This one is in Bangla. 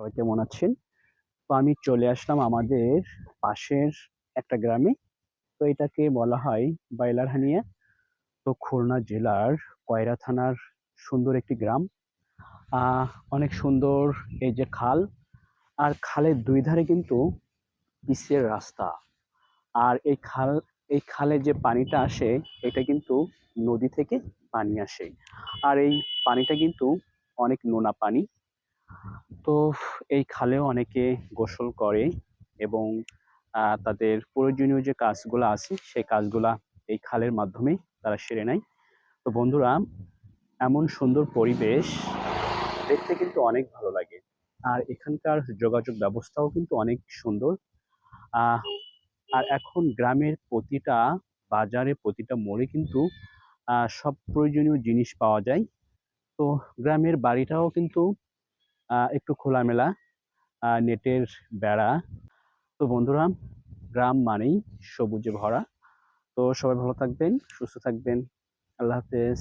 সবাই কেমন আছেন? তো আমি চলে আসলাম আমাদের পাশের একটা গ্রামে। তো এটাকে বলা হয় বাইলারহানিয়া। তো খুলনা জেলার কয়রা থানার সুন্দর একটি গ্রাম। অনেক সুন্দর এই যে খাল, আর খালের দুই ধারে কিন্তু পিচের রাস্তা। আর এই খালে যে পানিটা আসে এটা কিন্তু নদী থেকে পানি আসে। আর এই পানিটা কিন্তু অনেক নোনা পানি। তো এই খালেও অনেকে গোসল করে এবং তাদের প্রয়োজনীয় যে কাজগুলা আছে সেই কাজগুলা এই খালের মাধ্যমে তারা সেরে নেয়। তো বন্ধুরা, এমন সুন্দর পরিবেশ দেখতে কিন্তু অনেক ভালো লাগে। আর এখানকার যোগাযোগ ব্যবস্থাও কিন্তু অনেক সুন্দর। আহ আর এখন গ্রামের প্রতিটা বাজারে, প্রতিটা মোড়ে কিন্তু সব প্রয়োজনীয় জিনিস পাওয়া যায়। তো গ্রামের বাড়িটাও কিন্তু একটু খোলামেলা, নেটের বেড়া। তো বন্ধুরা, গ্রাম মানেই সবুজে ভরা। তো সবাই ভালো থাকবেন, সুস্থ থাকবেন। আল্লাহ হাফেজ।